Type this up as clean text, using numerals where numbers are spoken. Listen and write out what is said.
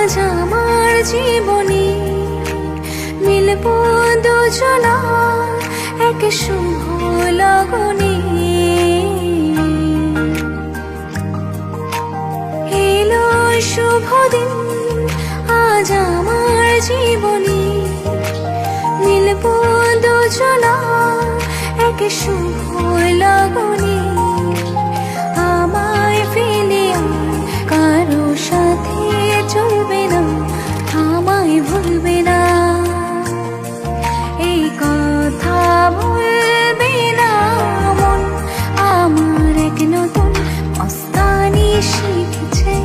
আজ আমার জীবনে মিলব দুজনা এক শুভ লগনে। এলো শুভ দিন আজ আমার জীবনে মিলব দুজনা এক শুভ লগনে। আমায় ফেলে আর কারো সাথে চলবে না, আমায় ভুলবে না, এই কথা বলবে না মন। আমার এক নতুন মস্তানি শিখেছে।